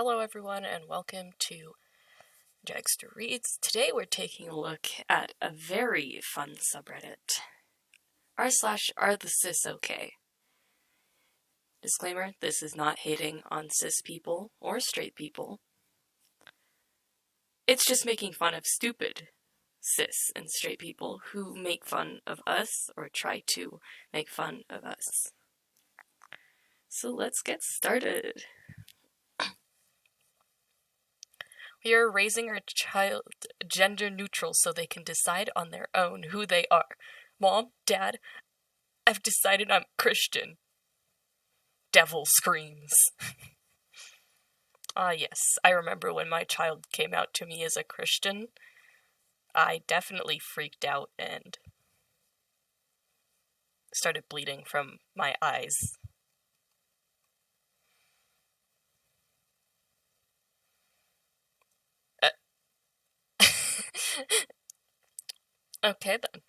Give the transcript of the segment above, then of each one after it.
Hello everyone and welcome to Jagster Reads. Today we're taking a look at a very fun subreddit, r/arethecisok. Disclaimer, this is not hating on cis people or straight people. It's just making fun of stupid cis and straight people who make fun of us or try to make fun of us. So let's get started. We are raising our child gender neutral so they can decide on their own who they are. Mom, Dad, I've decided I'm Christian. Devil screams. Yes, I remember when my child came out to me as a Christian. I definitely freaked out and started bleeding from my eyes. Okay then.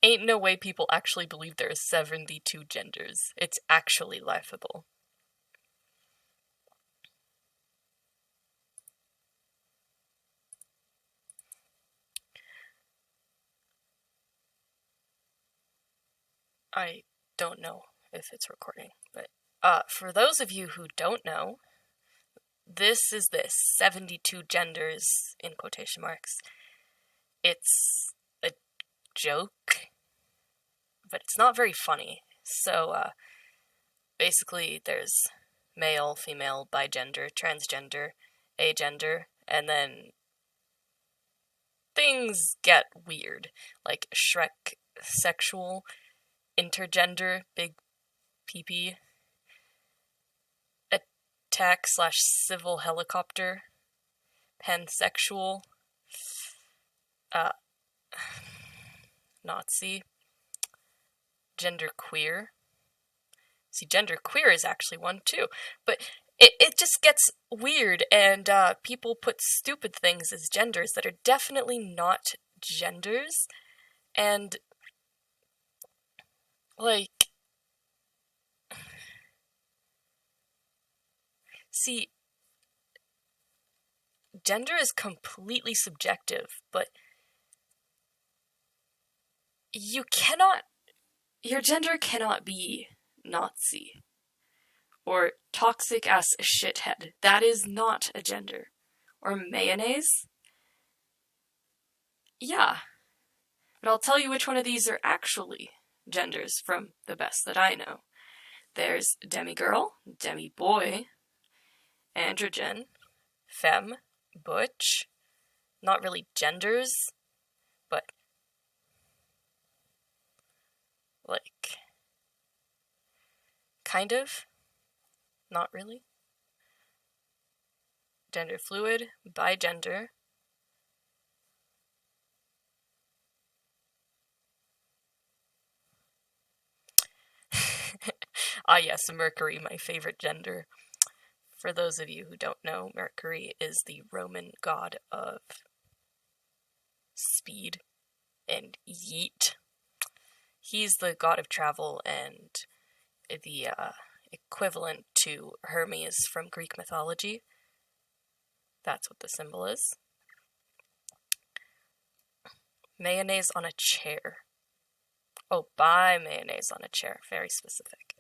Ain't no way people actually believe there are 72 genders. It's actually laughable. I don't know if it's recording, but for those of you who don't know, this 72 genders in quotation marks. It's a joke, but it's not very funny. So basically there's male, female, bigender, transgender, agender, and then things get weird, like Shrek sexual, intergender, big PP, attack/civil helicopter, pansexual, Nazi, genderqueer. See, genderqueer is actually one too, but it just gets weird, and people put stupid things as genders that are definitely not genders, and like, see, gender is completely subjective, but your gender cannot be Nazi or toxic ass shithead. That is not a gender. Or mayonnaise. Yeah. But I'll tell you which one of these are actually genders from the best that I know. There's demigirl, demiboy, androgen, femme, butch. Not really genders, but like, kind of, not really. Gender fluid, bigender. Yes, Mercury, my favorite gender. For those of you who don't know, Mercury is the Roman god of speed and yeet. He's the god of travel and the equivalent to Hermes from Greek mythology. That's what the symbol is. Mayonnaise on a chair. Oh, buy mayonnaise on a chair. Very specific.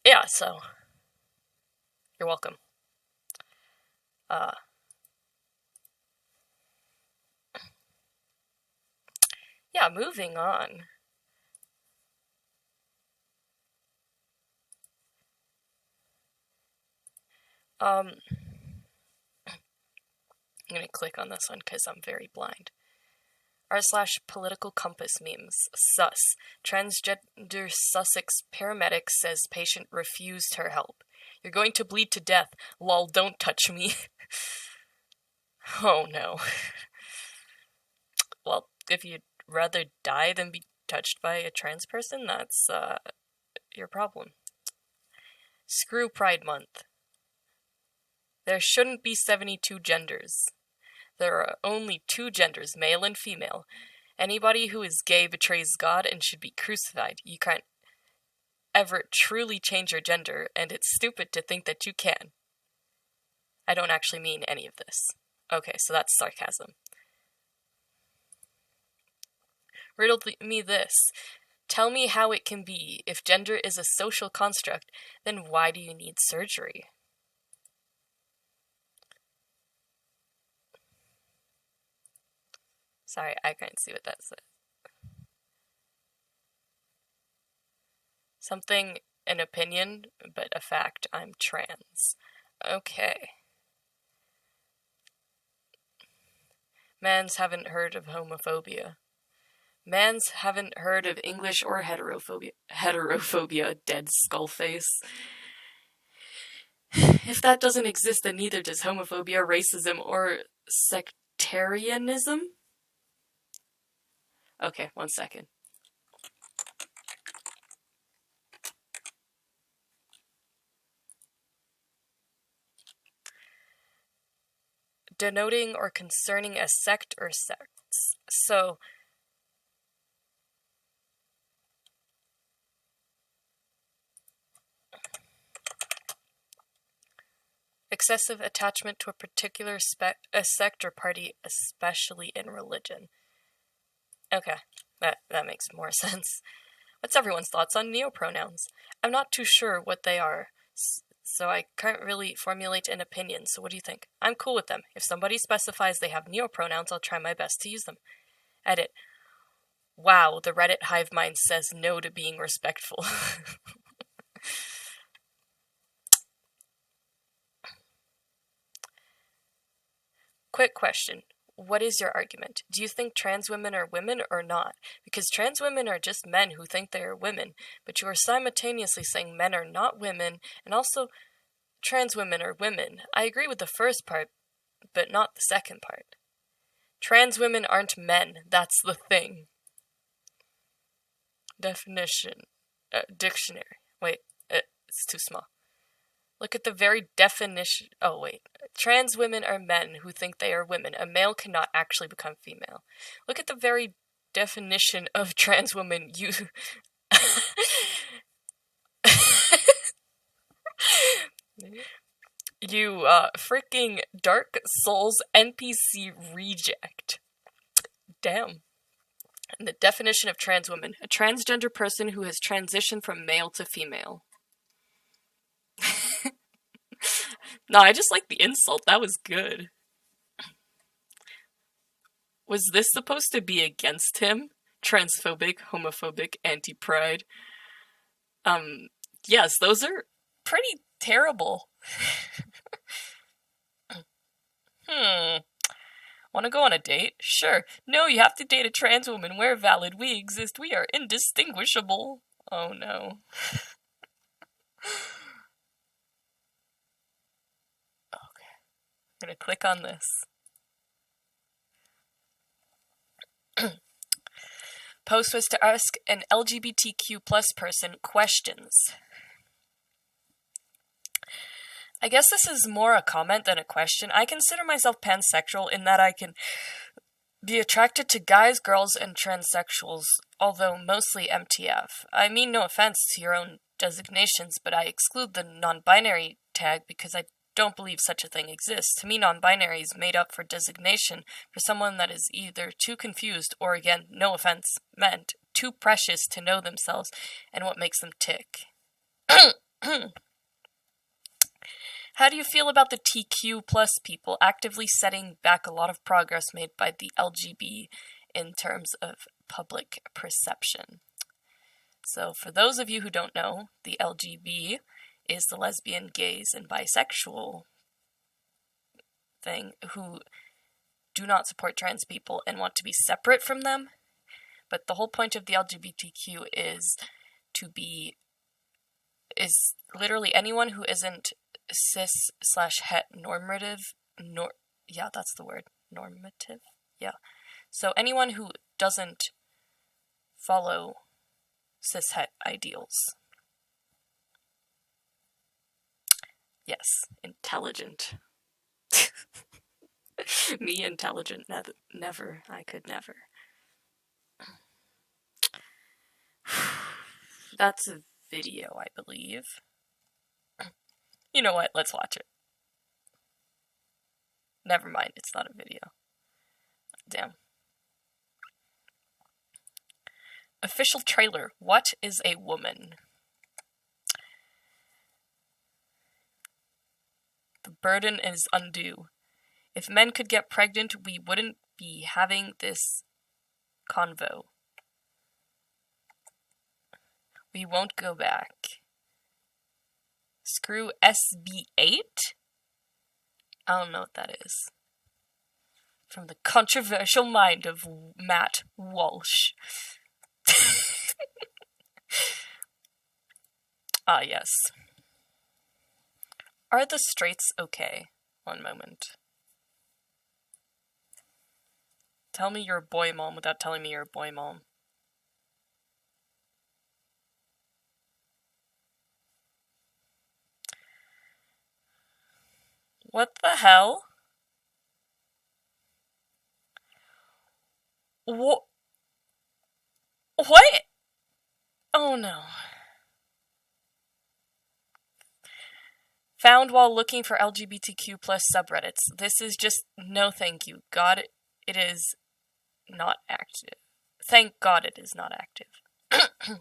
Yeah, so you're welcome. Yeah, moving on. I'm gonna click on this one because I'm very blind. r/political compass memes. Sus. Transgender Sussex paramedic says patient refused her help. You're going to bleed to death. Lol, don't touch me. Oh no. Well, if you'd rather die than be touched by a trans person, that's your problem. Screw Pride Month. There shouldn't be 72 genders. There are only 2 genders, male and female. Anybody who is gay betrays God and should be crucified. You can't... ever truly change your gender, and it's stupid to think that you can. I don't actually mean any of this. Okay, so that's sarcasm. Riddle me this. Tell me how it can be. If gender is a social construct, then why do you need surgery? Sorry, I can't see what that says. Something, an opinion, but a fact. I'm trans. Okay. Mans haven't heard of homophobia. Mans haven't heard of English or heterophobia. Heterophobia, dead skullface. If that doesn't exist, then neither does homophobia, racism, or sectarianism. Okay, 1 second. Denoting or concerning a sect or sects. So, excessive attachment to a particular sect or party, especially in religion. Okay, that makes more sense. What's everyone's thoughts on neopronouns? I'm not too sure what they are, so I can't really formulate an opinion, so what do you think? I'm cool with them. If somebody specifies they have neopronouns, I'll try my best to use them. Edit. Wow, the Reddit hive mind says no to being respectful. Quick question. What is your argument? Do you think trans women are women or not? Because trans women are just men who think they are women, but you are simultaneously saying men are not women, and also trans women are women. I agree with the first part, but not the second part. Trans women aren't men, that's the thing. Definition. Dictionary. Wait, it's too small. Look at the very definition. Oh, wait. Trans women are men who think they are women. A male cannot actually become female. Look at the very definition of trans woman. You. You, freaking Dark Souls NPC reject. Damn. And the definition of trans woman. A transgender person who has transitioned from male to female. No, I just like the insult. That was good. Was this supposed to be against him? Transphobic, homophobic, anti-pride. Yes, those are pretty terrible. Want to go on a date? Sure. No, you have to date a trans woman. We're valid. We exist. We are indistinguishable. Oh no. I'm gonna click on this. Post was to ask an LGBTQ plus person questions. I guess this is more a comment than a question. I consider myself pansexual in that I can be attracted to guys, girls, and transsexuals, although mostly MTF. I mean no offense to your own designations, but I exclude the non-binary tag because I don't believe such a thing exists. To me, non-binary is made up for designation for someone that is either too confused or, again, no offense meant, too precious to know themselves and what makes them tick. How do you feel about the TQ plus people actively setting back a lot of progress made by the LGB in terms of public perception? So for those of you who don't know, the LGB is the lesbian, gays, and bisexual thing who do not support trans people and want to be separate from them. But the whole point of the LGBTQ is literally anyone who isn't cis/het normative. Yeah, that's the word. Normative? Yeah. So anyone who doesn't follow cis-het ideals. Yes, intelligent. Me intelligent, never. I could never. That's a video, I believe. You know what? Let's watch it. Never mind, it's not a video. Damn. Official trailer. What is a woman? The burden is undue. If men could get pregnant, we wouldn't be having this convo. We won't go back. Screw SB8? I don't know what that is. From the controversial mind of Matt Walsh. Ah, yes. Are the straights okay? One moment. Tell me you're a boy mom without telling me you're a boy mom. What the hell? What? Oh no. Found while looking for LGBTQ plus subreddits. This is just no thank you. God, it is not active. Thank God it is not active.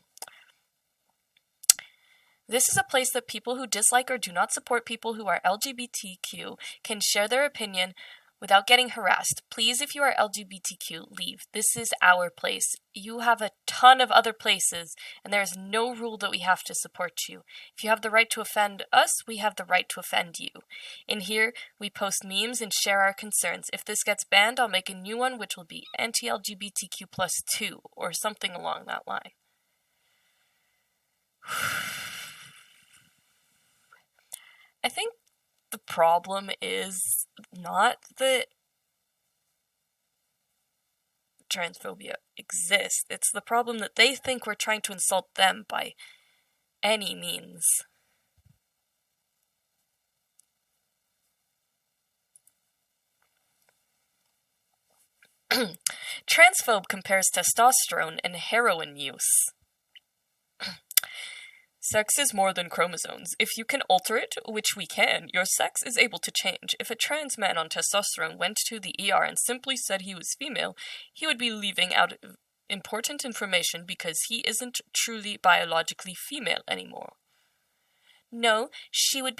This is a place that people who dislike or do not support people who are LGBTQ can share their opinion without getting harassed. Please, if you are LGBTQ, leave. This is our place. You have a ton of other places, and there is no rule that we have to support you. If you have the right to offend us, we have the right to offend you. In here, we post memes and share our concerns. If this gets banned, I'll make a new one, which will be anti-LGBTQ plus 2, or something along that line. I think the problem is not that transphobia exists. It's the problem that they think we're trying to insult them by any means. Transphobe compares testosterone and heroin use. Sex is more than chromosomes. If you can alter it, which we can, your sex is able to change. If a trans man on testosterone went to the ER and simply said he was female, he would be leaving out important information because he isn't truly biologically female anymore. No, she would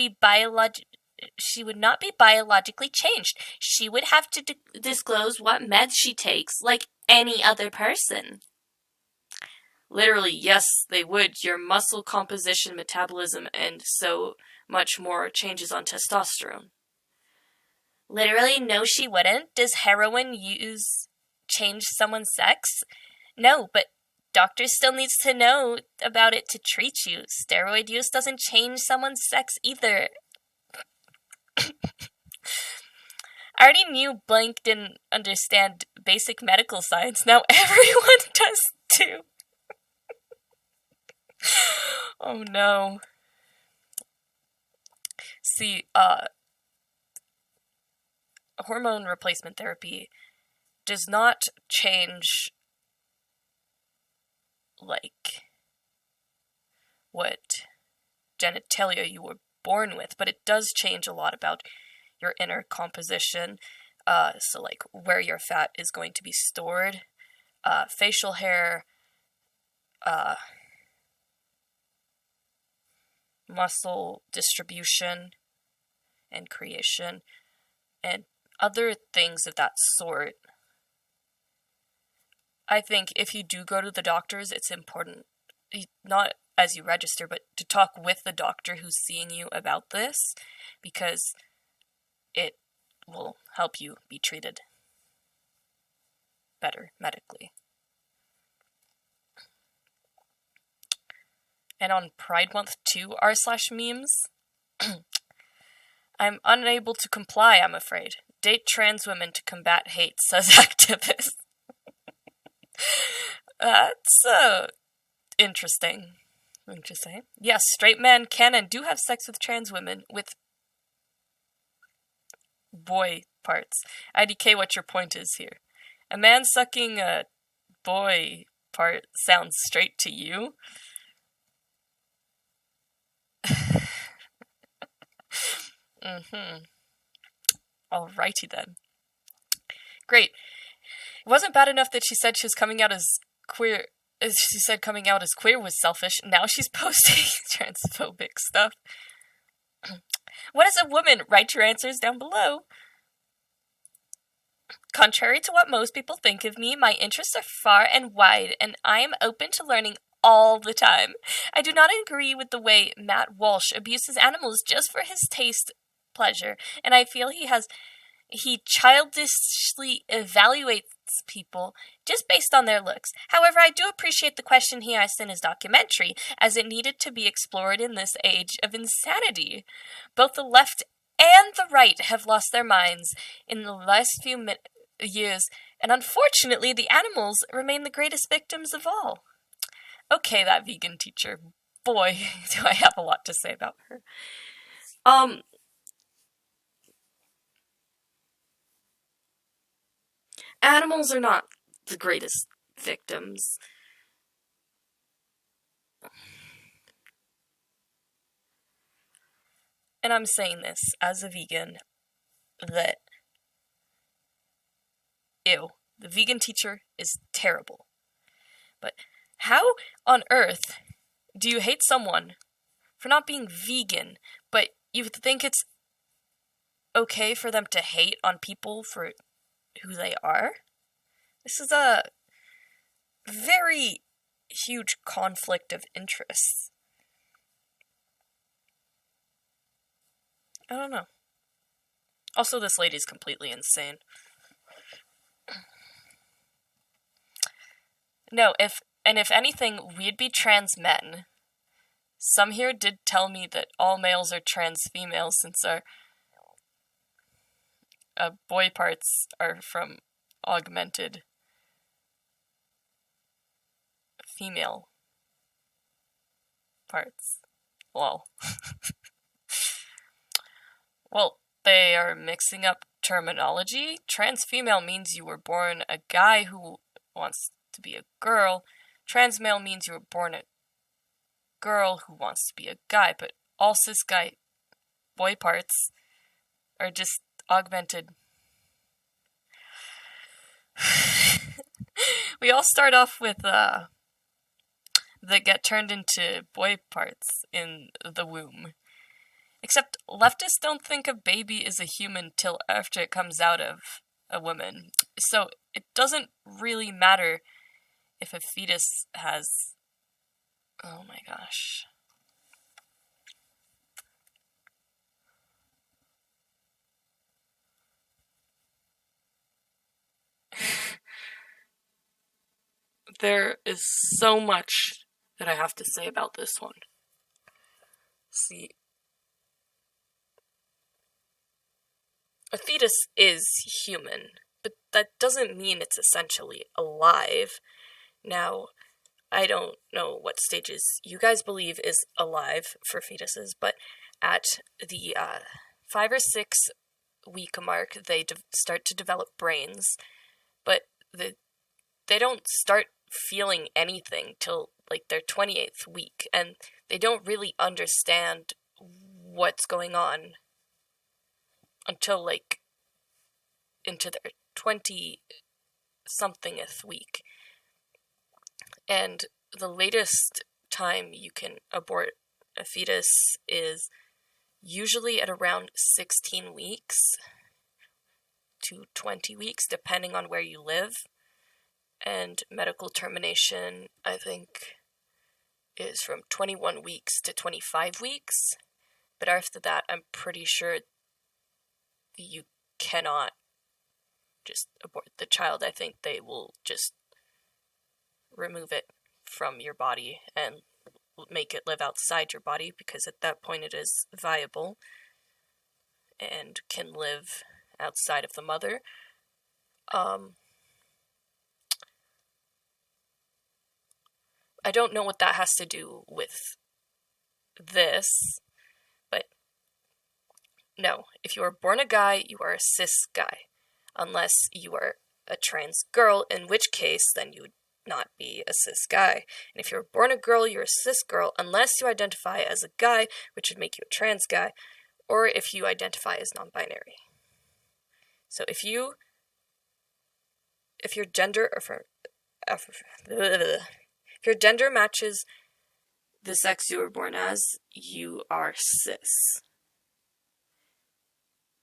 not be biologically changed. She would have to disclose what meds she takes, like any other person. Literally, yes, they would. Your muscle composition, metabolism, and so much more changes on testosterone. Literally, no, she wouldn't. Does heroin use change someone's sex? No, but doctors still needs to know about it to treat you. Steroid use doesn't change someone's sex either. I already knew blank didn't understand basic medical science. Now everyone does too. Oh no. See, hormone replacement therapy does not change, like, what genitalia you were born with, but it does change a lot about your inner composition, so like where your fat is going to be stored, facial hair, muscle distribution and creation, and other things of that sort. I think if you do go to the doctors, it's important, not as you register, but to talk with the doctor who's seeing you about this, because it will help you be treated better medically. And on Pride Month 2 r/memes, I'm unable to comply, I'm afraid. Date trans women to combat hate, says activist. That's, interesting. Interesting. Yes, straight men can and do have sex with trans women with boy parts. IDK, what your point is here. A man sucking a boy part sounds straight to you? Mm-hmm. Alrighty then. Great. It wasn't bad enough that she said she was coming out as queer. She said coming out as queer was selfish. Now she's posting transphobic stuff. What is a woman? Write your answers down below. Contrary to what most people think of me, my interests are far and wide, and I am open to learning all the time. I do not agree with the way Matt Walsh abuses animals just for his taste pleasure, and I feel he childishly evaluates people just based on their looks. However, I do appreciate the question he asked in his documentary, as it needed to be explored in this age of insanity. Both the left and the right have lost their minds in the last few years, and unfortunately, the animals remain the greatest victims of all. Okay, that vegan teacher. Boy, do I have a lot to say about her. Animals are not the greatest victims. And I'm saying this as a vegan, that, ew, the vegan teacher is terrible. But how on earth do you hate someone for not being vegan, but you think it's okay for them to hate on people for who they are? This is a very huge conflict of interests. I don't know. Also, this lady's completely insane. No, if anything, we'd be trans men. Some here did tell me that all males are trans females since our boy parts are from augmented female parts. Lol. Well, they are mixing up terminology. Trans female means you were born a guy who wants to be a girl. Trans male means you were born a girl who wants to be a guy, but all cis guy boy parts are just augmented. We all start off with that get turned into boy parts in the womb. Except leftists don't think a baby is a human till after it comes out of a woman. So it doesn't really matter if a fetus has... Oh my gosh. There is so much that I have to say about this one. See, a fetus is human, but that doesn't mean it's essentially alive. Now, I don't know what stages you guys believe is alive for fetuses, but at the 5 or 6 week mark, they start to develop brains, but they don't start feeling anything till like their 28th week, and they don't really understand what's going on until like into their 20-somethingth week. And the latest time you can abort a fetus is usually at around 16 weeks to 20 weeks, depending on where you live. And medical termination, I think, is from 21 weeks to 25 weeks. But after that, I'm pretty sure you cannot just abort the child. I think they will just remove it from your body and make it live outside your body, because at that point it is viable and can live outside of the mother. I don't know what that has to do with this, but no, if you are born a guy, you are a cis guy, unless you are a trans girl, in which case then you would not be a cis guy. And if you're born a girl, you're a cis girl, unless you identify as a guy, which would make you a trans guy, or if you identify as non-binary. So if your gender if your gender matches the sex you were born as, you are cis.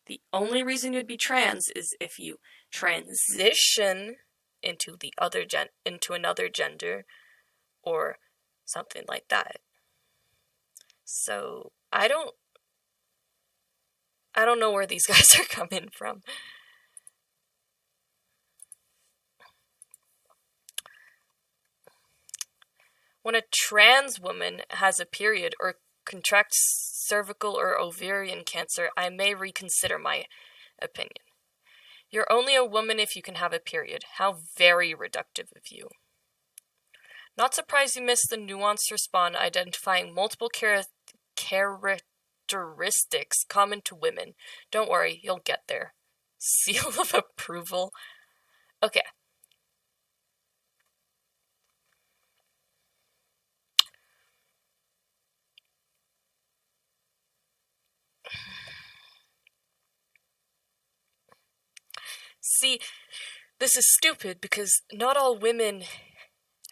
The only reason you'd be trans is if you transition into another gender or something like that. So I don't know where these guys are coming from. When a trans woman has a period or contracts cervical or ovarian cancer, I may reconsider my opinion. You're only a woman if you can have a period. How very reductive of you. Not surprised you missed the nuanced response identifying multiple characteristics common to women. Don't worry, you'll get there. Seal of approval. Okay. See, this is stupid because not all women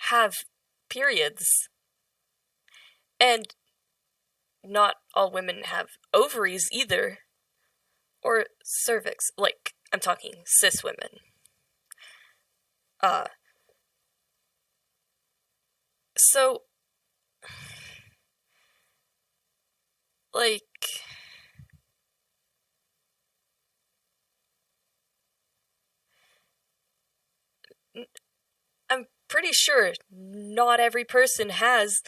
have periods. And not all women have ovaries either. Or cervix. Like, I'm talking cis women. So, like, I'm pretty sure not every person has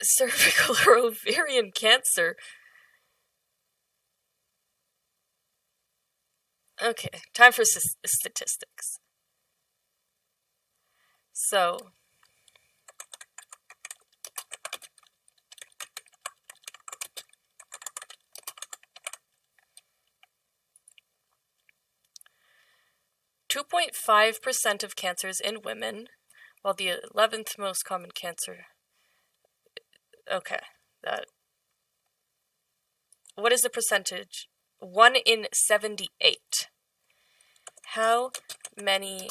cervical or ovarian cancer. Okay, time for statistics. So, .5% of cancers in women, while the 11th most common cancer. Okay, what is the percentage? 1 in 78. How many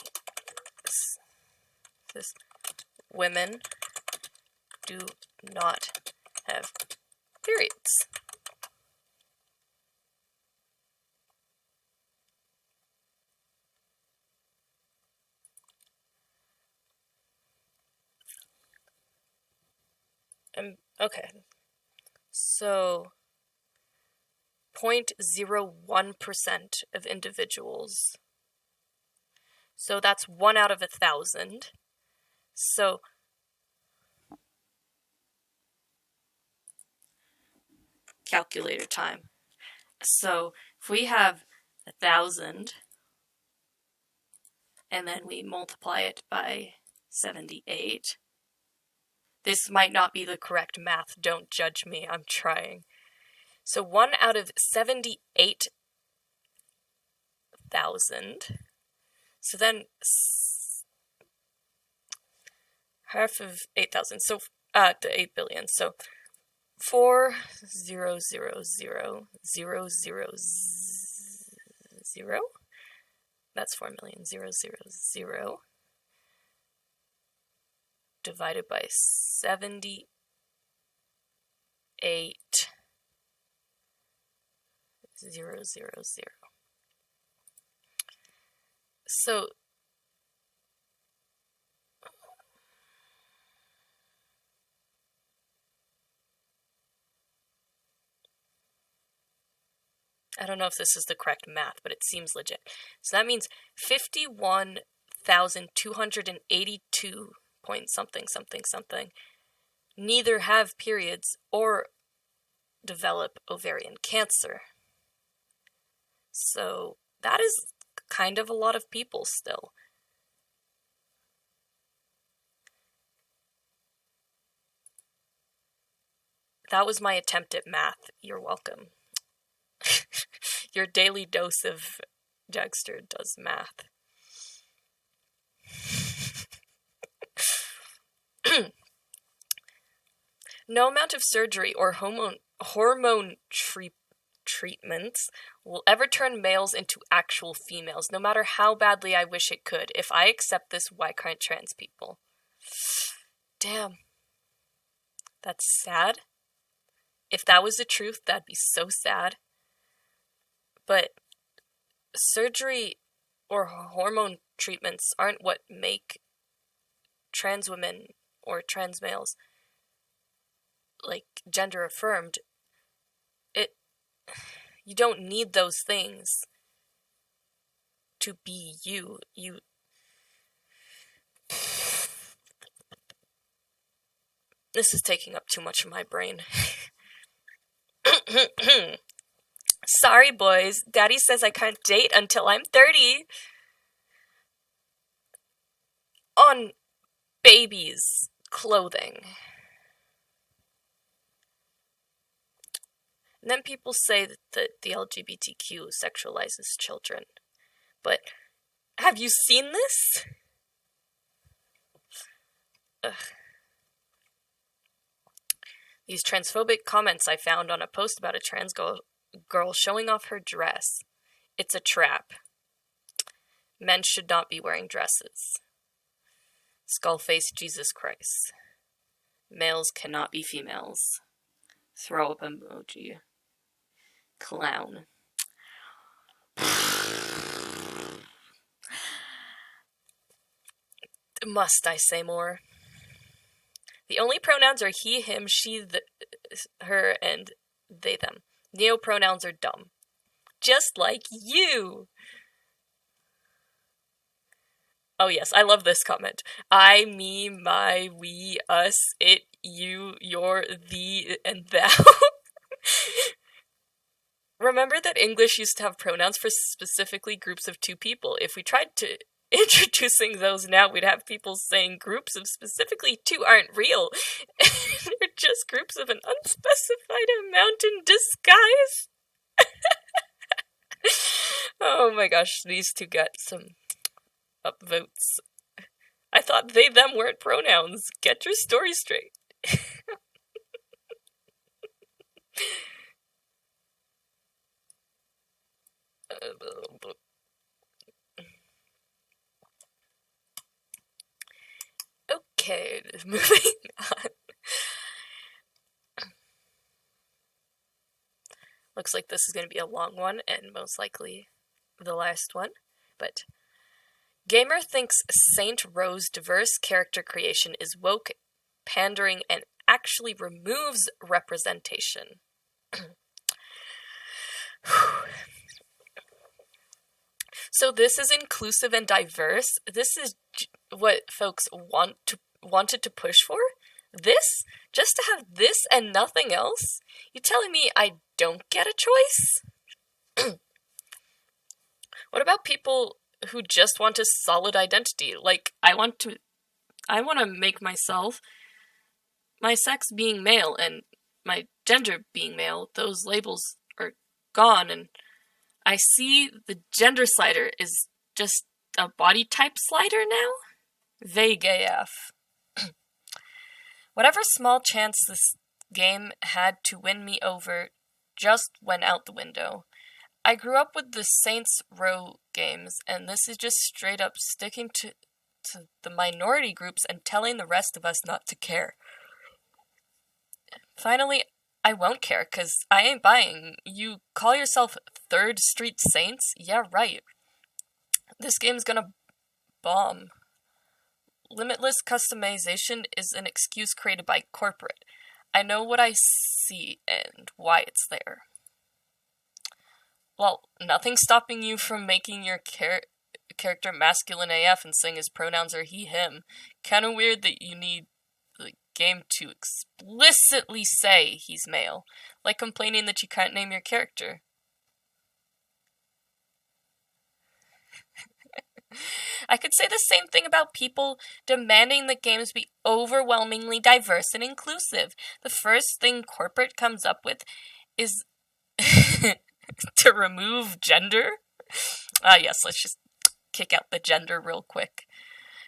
cis women do not have periods? Okay, so 0.01% of individuals. So that's 1 out of 1,000. So calculator time. So if we have 1,000 and then we multiply it by 78, this might not be the correct math. Don't judge me. I'm trying. So 1 out of 78,000. So then half of 8,000. So to 8 billion. So 4,000,000. That's 4,000,000 divided by 78,000. So I don't know if this is the correct math, but it seems legit. So that means 51,282 point something neither have periods or develop ovarian cancer. So that is kind of a lot of people still. That was my attempt at math. You're welcome. Your daily dose of Jagster does math. No amount of surgery or hormone treatments will ever turn males into actual females, no matter how badly I wish it could. If I accept this, why can't trans people? Damn. That's sad. If that was the truth, that'd be so sad. But surgery or hormone treatments aren't what make trans women or trans males, like, gender affirmed. You don't need those things to be you. This is taking up too much of my brain. Sorry, boys. Daddy says I can't date until I'm 30. On babies' clothing. And then people say that the LGBTQ sexualizes children. But have you seen this? Ugh. These transphobic comments I found on a post about a trans girl showing off her dress. It's a trap. Men should not be wearing dresses. Skullface Jesus Christ. Males cannot be females. Throw up emoji. Clown. Must I say more? The only pronouns are he, him, she, her, and they, them. Neo-pronouns are dumb. Just like you! Oh yes, I love this comment. I, me, my, we, us, it, you, your, thee, and thou. Remember that English used to have pronouns for specifically groups of two people. If we tried to introducing those now, we'd have people saying groups of specifically two aren't real. They're just groups of an unspecified amount in disguise. Oh my gosh, these two got some upvotes. I thought they, them weren't pronouns. Get your story straight. Okay, moving on. Looks like this is going to be a long one, and most likely the last one. But Gamer thinks Saint Row's diverse character creation is woke, pandering, and actually removes representation. So this is inclusive and diverse. This is what folks wanted to push for? This? Just to have this and nothing else? You telling me I don't get a choice? What about people who just want a solid identity? Like, I want to make myself, my sex being male and my gender being male, those labels are gone, and I see the gender slider is just a body type slider now? Vague AF. Whatever small chance this game had to win me over just went out the window. I grew up with the Saints Row games, and this is just straight up sticking to the minority groups and telling the rest of us not to care. Finally, I won't care, because I ain't buying. You call yourself Third Street Saints? Yeah, right. This game's gonna bomb. Limitless customization is an excuse created by corporate. I know what I see and why it's there. Well, nothing's stopping you from making your character masculine AF and saying his pronouns are he, him. Kinda weird that you need the game to explicitly say he's male. Like complaining that you can't name your character. I could say the same thing about people demanding that games be overwhelmingly diverse and inclusive. The first thing corporate comes up with is to remove gender. Yes, let's just kick out the gender real quick.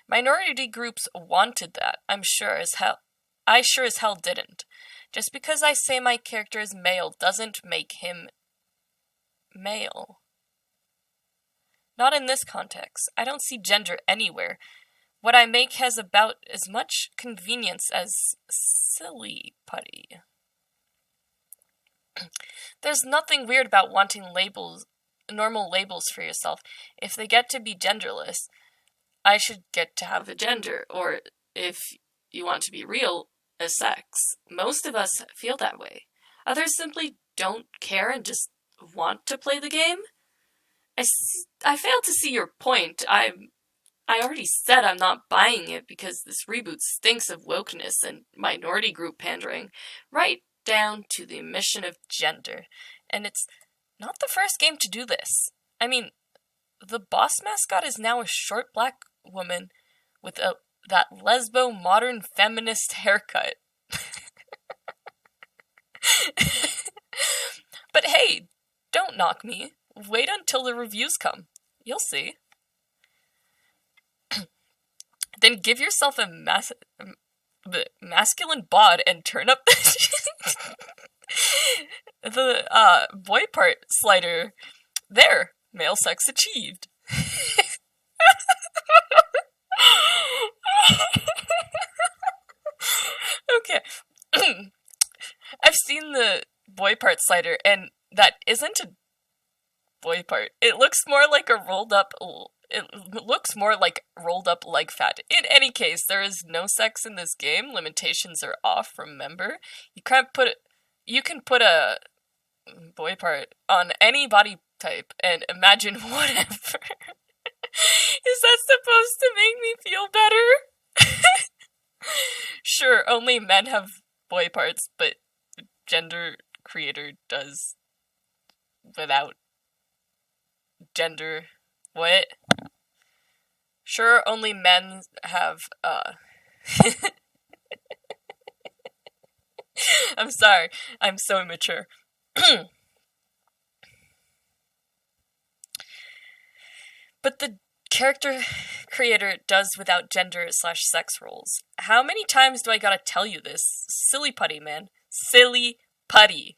Minority groups wanted that, I sure as hell didn't. Just because I say my character is male doesn't make him male. Not in this context. I don't see gender anywhere. What I make has about as much convenience as silly putty. There's nothing weird about wanting normal labels for yourself. If they get to be genderless, I should get to have a gender, or if you want to be real, a sex. Most of us feel that way. Others simply don't care and just want to play the game. I fail to see your point. I already said I'm not buying it because this reboot stinks of wokeness and minority group pandering, right down to the omission of gender. And it's not the first game to do this. I mean, the boss mascot is now a short black woman with that lesbo modern feminist haircut. But hey, don't knock me. Wait until the reviews come. You'll see. Then give yourself a masculine bod and turn up the boy part slider. There, male sex achieved. Okay. I've seen the boy part slider, and that isn't a boy part. It looks more like a rolled up leg fat. In any case, there is no sex in this game. Limitations are off, remember? You can put a boy part on any body type and imagine whatever. Is that supposed to make me feel better? Sure, only men have boy parts, but the gender creator does without gender. What? Sure, only men have, I'm sorry, I'm so immature. But the character creator does without gender/sex roles. How many times do I gotta tell you this? Silly putty, man. Silly putty.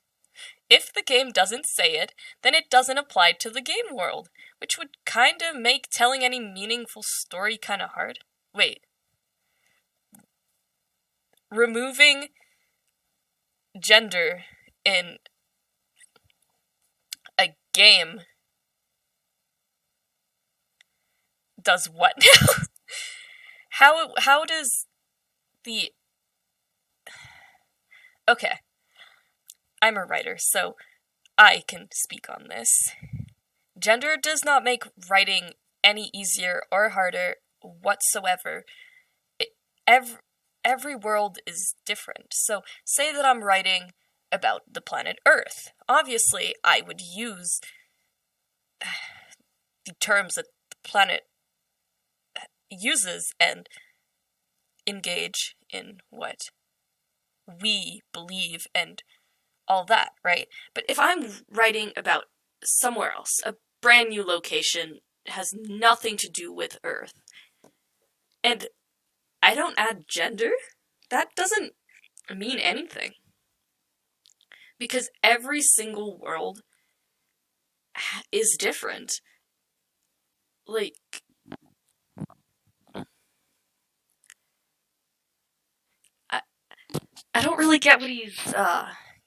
If the game doesn't say it, then it doesn't apply to the game world, which would kinda make telling any meaningful story kinda hard. Wait. Removing gender in a game does what now? How does the... Okay. I'm a writer, so I can speak on this. Gender does not make writing any easier or harder whatsoever. Every world is different. So, say that I'm writing about the planet Earth. Obviously, I would use the terms that the planet uses and engage in what we believe and all that, right? But if I'm writing about somewhere else, a brand new location, has nothing to do with Earth, and I don't add gender, that doesn't mean anything. Because every single world is different. Like, I don't really get what he's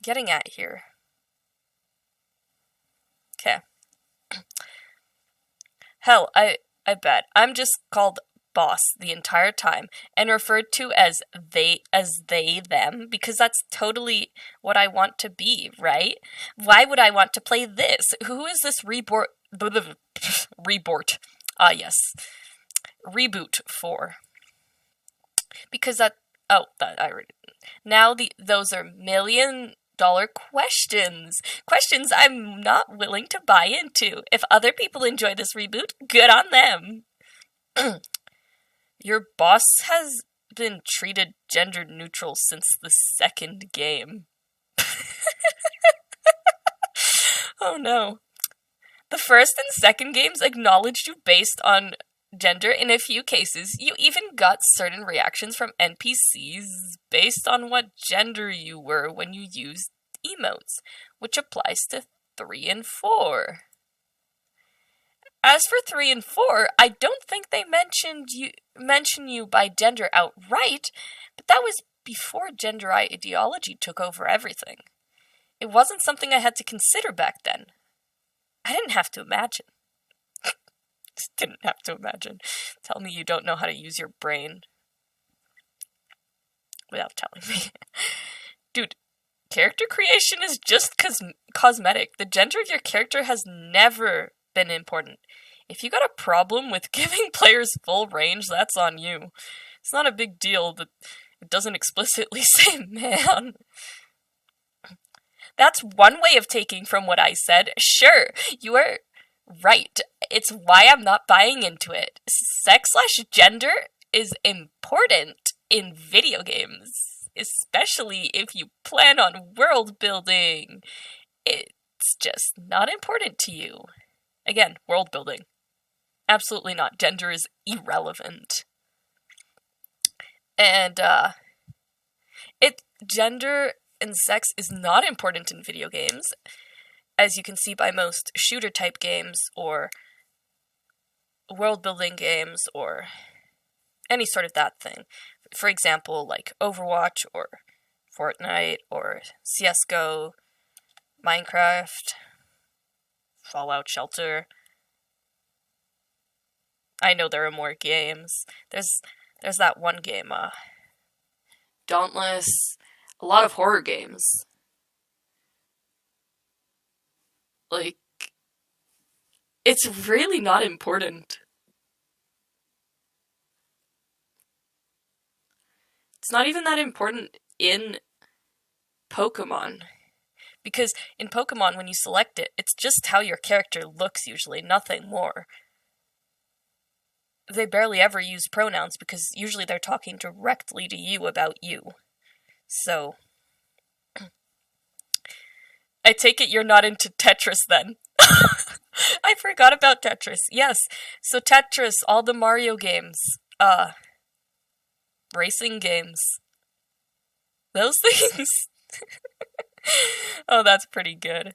getting at here. Okay. Hell, I bet. I'm just called boss the entire time and referred to as they them because that's totally what I want to be, right? Why would I want to play this? Who is this reboot for? Because I already... Now those are $1 million questions I'm not willing to buy into. If other people enjoy this reboot, good on them. Your boss has been treated gender neutral since the second game. Oh no. The first and second games acknowledged you based on gender in a few cases. You even got certain reactions from NPCs based on what gender you were when you used emotes, which applies to 3 and 4. As for 3 and 4, I don't think they mention you by gender outright, but that was before gender ideology took over everything. It wasn't something I had to consider back then. I didn't have to imagine. Just didn't have to imagine. Tell me you don't know how to use your brain. Without telling me. Dude, character creation is just cosmetic. The gender of your character has never been important. If you got a problem with giving players full range, that's on you. It's not a big deal that it doesn't explicitly say man. That's one way of taking from what I said. Sure, you are right. It's why I'm not buying into it. Sex/gender is important in video games, especially if you plan on world building. It's just not important to you. Again, world building. Absolutely not. Gender is irrelevant. And, gender and sex is not important in video games, as you can see by most shooter-type games, or world-building games, or any sort of that thing. For example, like Overwatch, or Fortnite, or CSGO, Minecraft, Fallout Shelter. I know there are more games. There's that one game, Dauntless. A lot of horror games. Like, it's really not important. It's not even that important in Pokemon. Because in Pokemon, when you select it, it's just how your character looks usually, nothing more. They barely ever use pronouns because usually they're talking directly to you about you. So, I take it you're not into Tetris then. I forgot about Tetris. Yes, so Tetris, all the Mario games, racing games, those things. Oh, that's pretty good.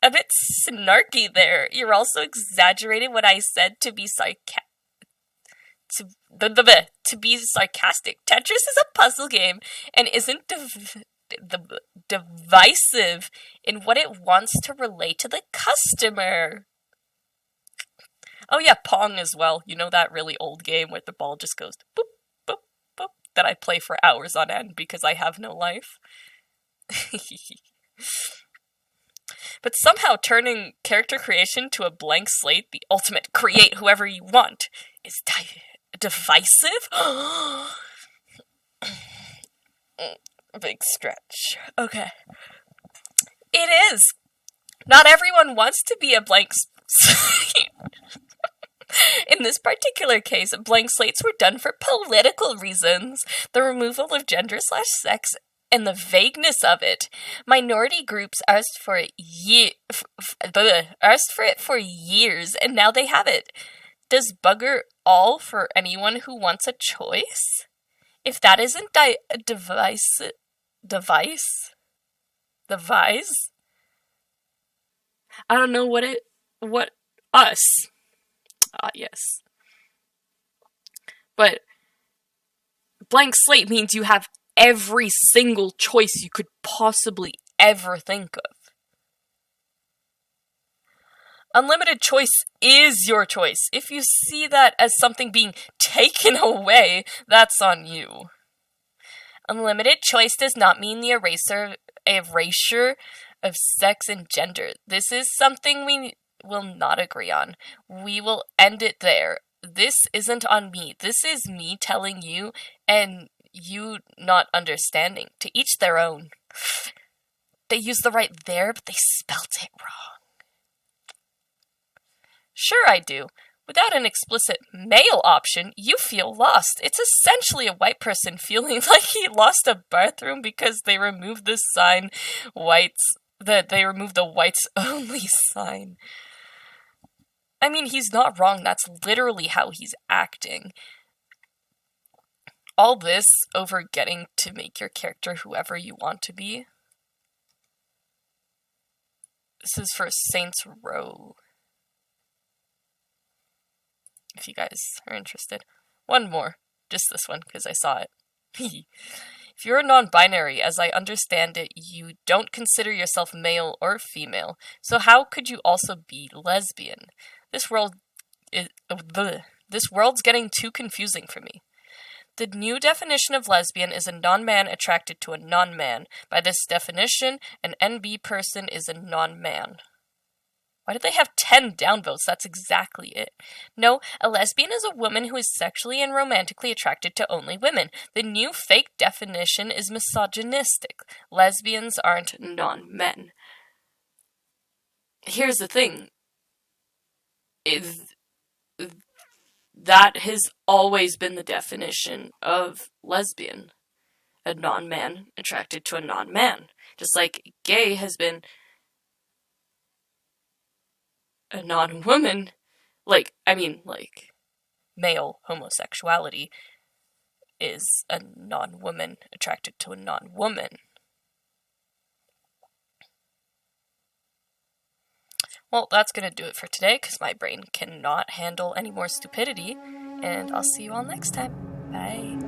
A bit snarky there. You're also exaggerating what I said to be sarcastic. Tetris is a puzzle game and isn't divisive in what it wants to relate to the customer. Oh yeah, Pong as well. You know that really old game where the ball just goes boop, boop, boop, that I play for hours on end because I have no life? But somehow turning character creation to a blank slate, the ultimate create whoever you want, is divisive? Big stretch. Okay. It is. Not everyone wants to be a blank slate. In this particular case, blank slates were done for political reasons. The removal of gender/sex and the vagueness of it. Minority groups asked for it for years, and now they have it. Does bugger all for anyone who wants a choice? If that isn't device? I don't know what us. Yes. But blank slate means you have every single choice you could possibly ever think of. Unlimited choice is your choice. If you see that as something being taken away, that's on you. Unlimited choice does not mean the erasure of sex and gender. This is something we will not agree on. We will end it there. This isn't on me. This is me telling you and you not understanding. To each their own. They used the right there, but they spelt it wrong. Sure I do. Without an explicit male option, you feel lost. It's essentially a white person feeling like he lost a bathroom because they removed the sign they removed the whites only sign. I mean, he's not wrong. That's literally how he's acting. All this over getting to make your character whoever you want to be. This is for Saints Row. If you guys are interested. One more. Just this one, because I saw it. If you're non-binary, as I understand it, you don't consider yourself male or female. So how could you also be lesbian? This world's getting too confusing for me. The new definition of lesbian is a non-man attracted to a non-man. By this definition, an NB person is a non-man. Why did they have 10 downvotes? That's exactly it. No, a lesbian is a woman who is sexually and romantically attracted to only women. The new fake definition is misogynistic. Lesbians aren't non-men. Here's the thing. That has always been the definition of lesbian. A non-man attracted to a non-man. Just like gay has been a non-woman, male homosexuality is a non-woman attracted to a non-woman. Well, that's going to do it for today, because my brain cannot handle any more stupidity, and I'll see you all next time. Bye.